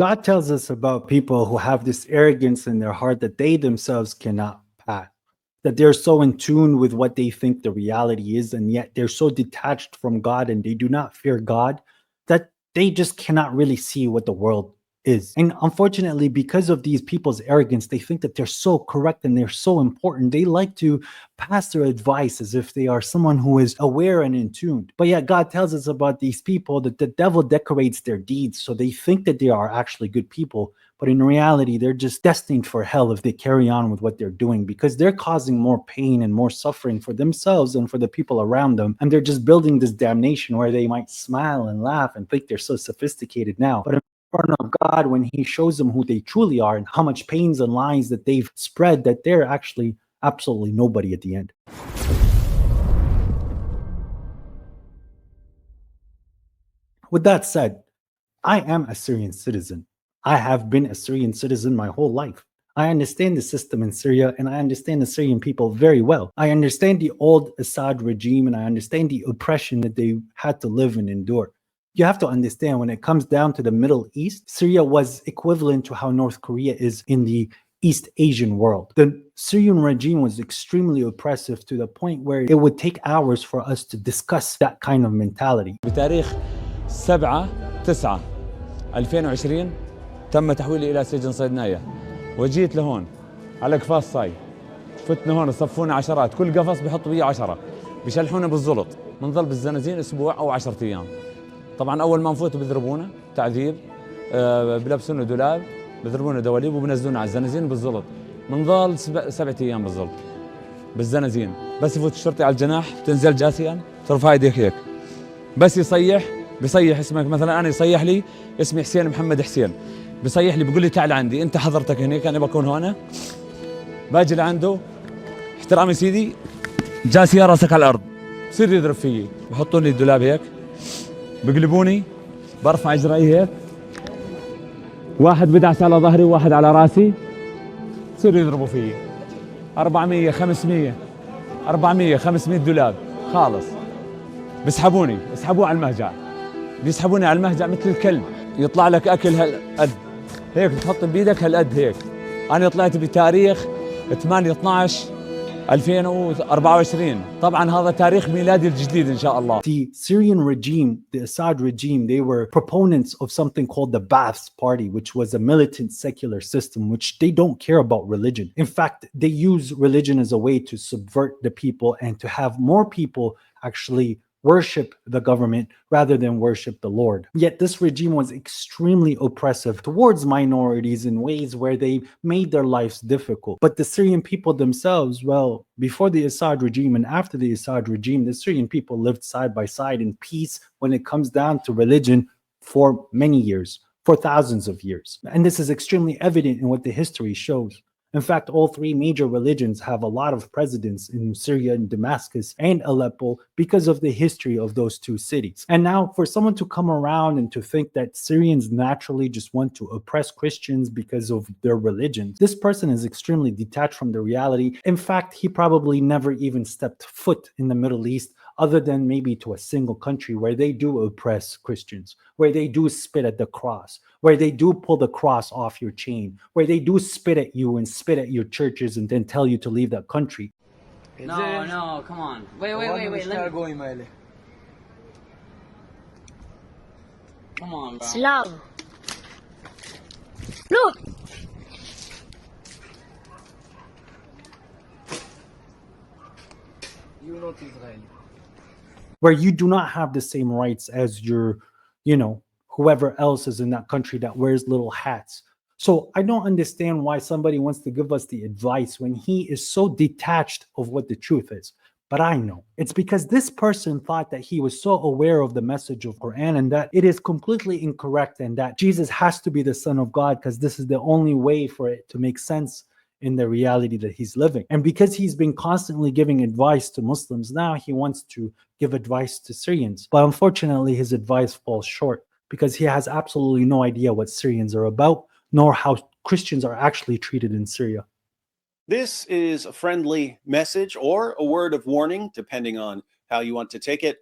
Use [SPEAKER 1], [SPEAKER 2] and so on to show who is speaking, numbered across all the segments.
[SPEAKER 1] God tells us about people who have this arrogance in their heart that they themselves cannot pass, that they're so in tune with what they think the reality is, and yet they're so detached from God and they do not fear God that they just cannot really see what the world is. And unfortunately, because of these people's arrogance, they think that they're so correct and they're so important. They like to pass their advice as if they are someone who is aware and in tune. But yet God tells us about these people that the devil decorates their deeds. So they think that they are actually good people, but in reality, they're just destined for hell if they carry on with what they're doing, because they're causing more pain and more suffering for themselves and for the people around them. And they're just building this damnation where they might smile and laugh and think they're so sophisticated now. But in front of God, when he shows them who they truly are and how much pains and lies that they've spread, that they're actually absolutely nobody at the end. With that said, I am a Syrian citizen. I have been a Syrian citizen my whole life. I understand the system in Syria and I understand the Syrian people very well. I understand the old Assad regime and I understand the oppression that they had to live and endure. You have to understand, when it comes down to the Middle East, Syria was equivalent to how North Korea is in the East Asian world. The Syrian regime was extremely oppressive to the point where it would take hours for us to discuss that kind of mentality.
[SPEAKER 2] بتاريخ 7/9/2020 تم تحويلي إلى سجن صيدنايا وجيت لهون على قفاص صاي. فتنا هون صفونا عشرات، كل قفص بيحطوا فيه 10، بيشلحونا بالزلط، بنظل بالزنازين أسبوع أو 10 أيام. طبعا أول ما نفوت بيضربونا تعذيب، بلبسونا دولاب، بيضربونا دواليب وبنزلونا على الزنازين بالزلط. بنظل 7 أيام بالزلط بالزنازين. بس يفوت الشرطي على الجناح بتنزل جاسيا، ترفع ايديك هيك. بس بيصيح اسمك، مثلا انا يصيح لي اسمي حسين محمد حسين، بيصيح لي بيقول لي تعال عندي، انت حضرتك هنيك، انا بكون هون، باجي لعنده، احترامي سيدي، جاسيا راسك على الارض، بصير يضرب فيي، بحطوا لي الدولاب هيك، بقلبوني، برفع اجري هيك، واحد بدعس على ظهري وواحد على راسي، بصير يضربوا فيي 400 500 دولاب خالص. بيسحبوه على المهجع، بيسحبوني على المهجع مثل الكلب. يطلع لك اكل هالقد هيك، بتحط بايدك هالقد هيك. انا طلعت بتاريخ 8/12/2024. طبعا هذا تاريخ ميلادي الجديد ان شاء الله.
[SPEAKER 1] The Syrian regime, the Assad regime, they were proponents of something called the Ba'ath Party, which was a militant secular system, which they don't care about religion. In fact, they use religion as a way to subvert the people and to have more people actually worship the government rather than worship the Lord. Yet this regime was extremely oppressive towards minorities in ways where they made their lives difficult. But the Syrian people themselves, well, before the Assad regime and after the Assad regime, the Syrian people lived side by side in peace when it comes down to religion for many years, for thousands of years. And this is extremely evident in what the history shows. In fact, all three major religions have a lot of presidents in Syria and Damascus and Aleppo because of the history of those two cities. And now for someone to come around and to think that Syrians naturally just want to oppress Christians because of their religion, this person is extremely detached from the reality. In fact, he probably never even stepped foot in the Middle East, other than maybe to a single country where they do oppress Christians, where they do spit at the cross, where they do pull the cross off your chain, where they do spit at you and spit at your churches and then tell you to leave that country.
[SPEAKER 3] No, come on. Wait. Come on, bro.
[SPEAKER 4] Islam. Look.
[SPEAKER 3] You're not Israeli.
[SPEAKER 1] Where you do not have the same rights as your, whoever else is in that country that wears little hats. So I don't understand why somebody wants to give us the advice when he is so detached of what the truth is. But I know it's because this person thought that he was so aware of the message of Quran and that it is completely incorrect and that Jesus has to be the Son of God because this is the only way for it to make sense in the reality that he's living. And because he's been constantly giving advice to Muslims, now he wants to give advice to Syrians. But unfortunately, his advice falls short because he has absolutely no idea what Syrians are about, nor how Christians are actually treated in Syria.
[SPEAKER 5] This is a friendly message or a word of warning, depending on how you want to take it,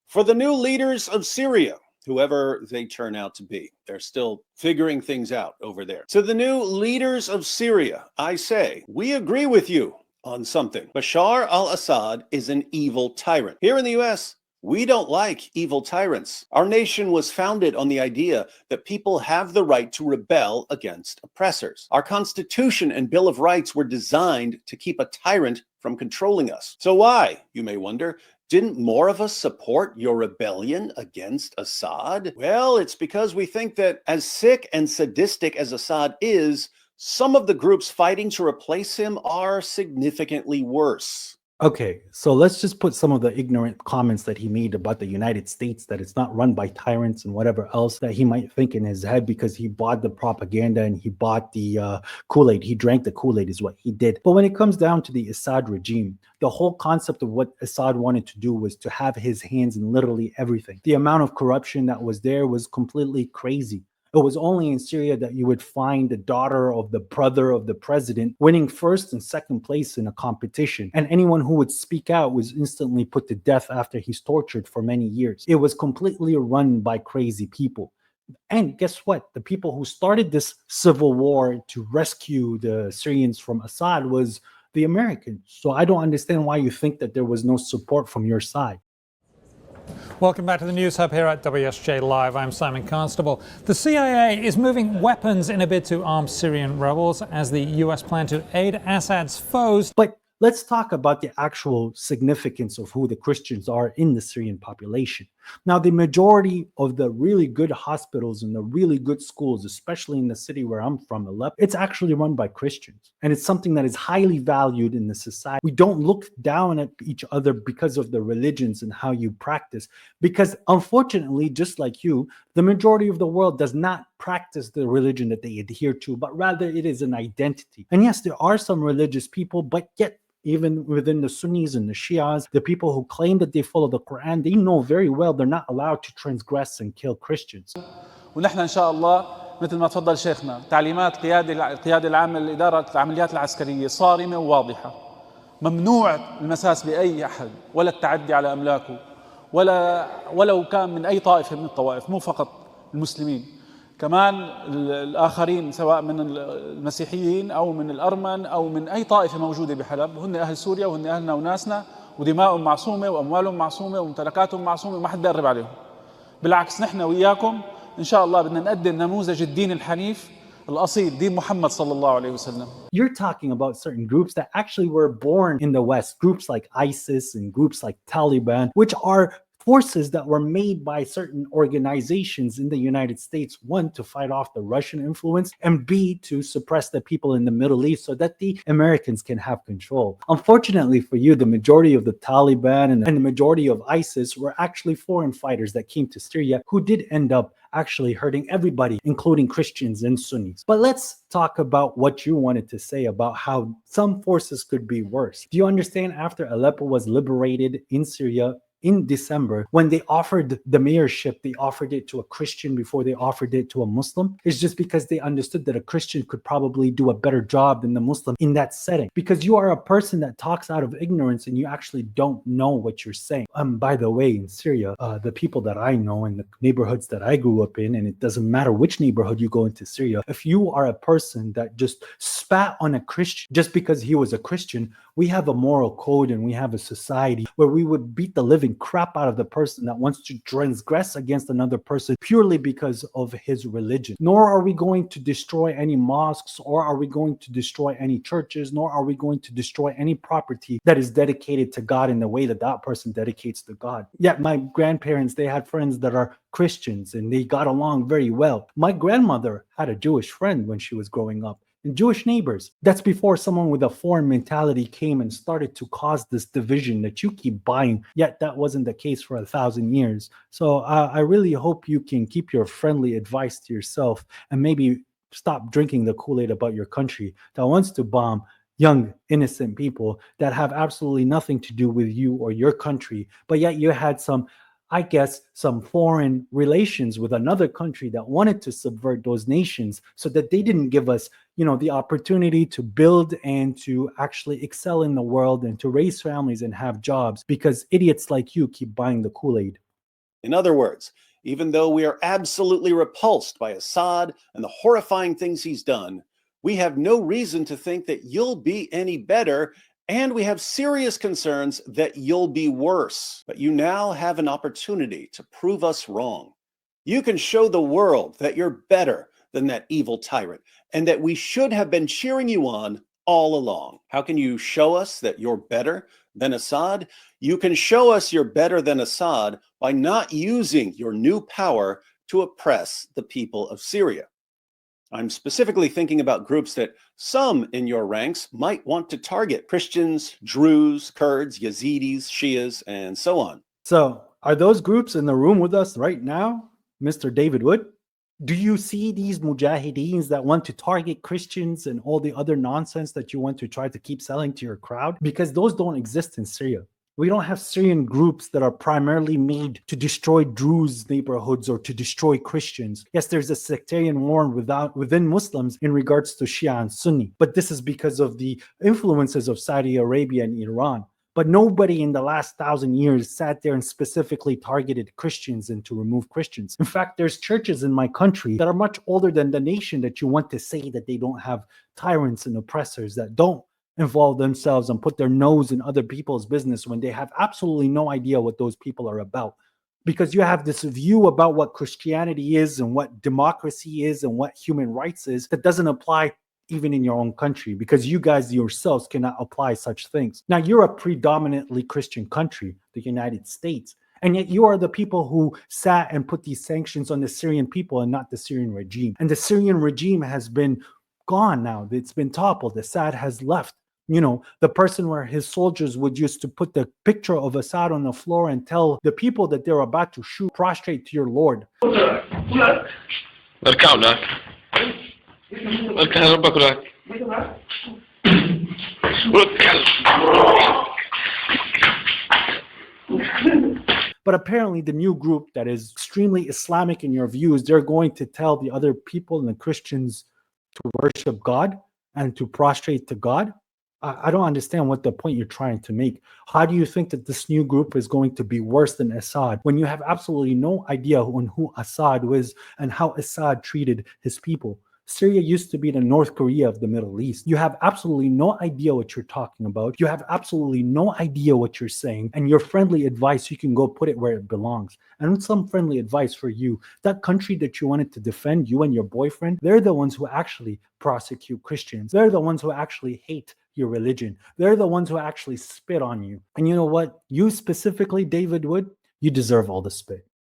[SPEAKER 5] for the new leaders of Syria. whoever they turn out to be. They're still figuring things out over there. To the new leaders of Syria, I say, we agree with you on something. Bashar al-Assad is an evil tyrant. Here in the US, we don't like evil tyrants. Our nation was founded on the idea that people have the right to rebel against oppressors. Our Constitution and Bill of Rights were designed to keep a tyrant from controlling us. So why, you may wonder, didn't more of us support your rebellion against Assad? Well, it's because we think that as sick and sadistic as Assad is, some of the groups fighting to replace him are significantly worse.
[SPEAKER 1] Okay, so let's just put some of the ignorant comments that he made about the United States, that it's not run by tyrants and whatever else that he might think in his head because he bought the propaganda and he bought the Kool-Aid. He drank the Kool-Aid is what he did. But when it comes down to the Assad regime, the whole concept of what Assad wanted to do was to have his hands in literally everything. The amount of corruption that was there was completely crazy. It was only in Syria that you would find the daughter of the brother of the president winning first and second place in a competition. And anyone who would speak out was instantly put to death after he's tortured for many years. It was completely run by crazy people. And guess what? The people who started this civil war to rescue the Syrians from Assad was the Americans. So I don't understand why you think that there was no support from your side.
[SPEAKER 4] Welcome back to the News Hub here at WSJ Live. I'm Simon Constable. The CIA is moving weapons in a bid to arm Syrian rebels as the US plan to aid Assad's foes.
[SPEAKER 1] But let's talk about the actual significance of who the Christians are in the Syrian population. Now, the majority of the really good hospitals and the really good schools, especially in the city where I'm from, Aleppo, it's actually run by Christians. And it's something that is highly valued in the society. We don't look down at each other because of the religions and how you practice. Because unfortunately, just like you, the majority of the world does not practice the religion that they adhere to, but rather it is an identity. And yes, there are some religious people, but yet even within the Sunnis and the Shias, the people who claim that they follow the Quran, they know very well they're not allowed to transgress and kill Christians.
[SPEAKER 6] ونحن إن شاء الله مثل ما تفضل شيخنا تعليمات القيادة العامة لإدارة العمليات العسكرية صارمة وواضحة. ممنوع المساس بأي أحد ولا التعدي على أملاكه ولو كان من أي طائفة من الطوائف، مو فقط المسلمين، كمان الآخرين سواء من المسيحيين أو من الأرمن أو من أي طائفة موجودة بحلب، هن أهل سوريا وهن أهلنا وناسنا ودماؤهم معصومة وأموالهم معصومة وممتلكاتهم معصومة وما حد بيقرب عليهم. بالعكس نحن وإياكم إن شاء الله بدنا نقدم نموذج الدين الحنيف الأصيل دين محمد صلى الله عليه وسلم.
[SPEAKER 1] You're talking about certain groups that actually were born in the West, groups like ISIS and groups like Taliban, which are forces that were made by certain organizations in the United States, one, to fight off the Russian influence, and B, to suppress the people in the Middle East so that the Americans can have control. Unfortunately for you, the majority of the Taliban and the majority of ISIS were actually foreign fighters that came to Syria who did end up actually hurting everybody, including Christians and Sunnis. But let's talk about what you wanted to say about how some forces could be worse. Do you understand after Aleppo was liberated in Syria, in December, when they offered the mayorship, they offered it to a Christian before they offered it to a Muslim? It's just because they understood that a Christian could probably do a better job than the Muslim in that setting. Because you are a person that talks out of ignorance and you actually don't know what you're saying. By the way, in Syria, the people that I know in the neighborhoods that I grew up in, and it doesn't matter which neighborhood you go into Syria, if you are a person that just spat on a Christian just because he was a Christian, we have a moral code and we have a society where we would beat the living crap out of the person that wants to transgress against another person purely because of his religion. Nor are we going to destroy any mosques, or are we going to destroy any churches, nor are we going to destroy any property that is dedicated to God in the way that that person dedicates to God. Yet my grandparents, they had friends that are Christians and they got along very well. My grandmother had a Jewish friend when she was growing up, and Jewish neighbors. That's before someone with a foreign mentality came and started to cause this division that you keep buying. Yet that wasn't the case for 1,000 years. So I really hope you can keep your friendly advice to yourself and maybe stop drinking the Kool-Aid about your country that wants to bomb young, innocent people that have absolutely nothing to do with you or your country. But yet you had some foreign relations with another country that wanted to subvert those nations so that they didn't give us, the opportunity to build and to actually excel in the world and to raise families and have jobs because idiots like you keep buying the Kool-Aid.
[SPEAKER 5] In other words, Even though we are absolutely repulsed by Assad and the horrifying things he's done, we have no reason to think that you'll be any better, and we have serious concerns that you'll be worse. But you now have an opportunity to prove us wrong. You can show the world that you're better than that evil tyrant, and that we should have been cheering you on all along. How can you show us that you're better than Assad? You can show us you're better than Assad by not using your new power to oppress the people of Syria. I'm specifically thinking about groups that some in your ranks might want to target: Christians, Druze, Kurds, Yazidis, Shias, and so on.
[SPEAKER 1] So, are those groups in the room with us right now, Mr. David Wood? Do you see these mujahideens that want to target Christians and all the other nonsense that you want to try to keep selling to your crowd? Because those don't exist in Syria. We don't have Syrian groups that are primarily made to destroy Druze neighborhoods or to destroy Christians. Yes, there's a sectarian war within Muslims in regards to Shia and Sunni, but this is because of the influences of Saudi Arabia and Iran. But nobody in the last 1,000 years sat there and specifically targeted Christians and to remove Christians. In fact, there's churches in my country that are much older than the nation that you want to say that they don't have tyrants and oppressors, that don't involve themselves and put their nose in other people's business when they have absolutely no idea what those people are about. Because you have this view about what Christianity is and what democracy is and what human rights is that doesn't apply even in your own country, because you guys yourselves cannot apply such things. Now, you're a predominantly Christian country, the United States, and yet you are the people who sat and put these sanctions on the Syrian people and not the Syrian regime. And the Syrian regime has been gone now. It's been toppled. Assad has left. You know, the person where his soldiers would used to put the picture of Assad on the floor and tell the people that they're about to shoot, prostrate to your Lord. But apparently the new group that is extremely Islamic in your views, they're going to tell the other people and the Christians to worship God and to prostrate to God. I don't understand what the point you're trying to make. How do you think that this new group is going to be worse than Assad when you have absolutely no idea who Assad was and how Assad treated his people? Syria used to be the North Korea of the Middle East. You have absolutely no idea what you're talking about. You have absolutely no idea what you're saying. And your friendly advice, you can go put it where it belongs. And some friendly advice for you. That country that you wanted to defend, you and your boyfriend, they're the ones who actually prosecute Christians. They're the ones who actually hate your religion. They're the ones who actually spit on you. And you know what? You specifically, David Wood, you deserve all the spit.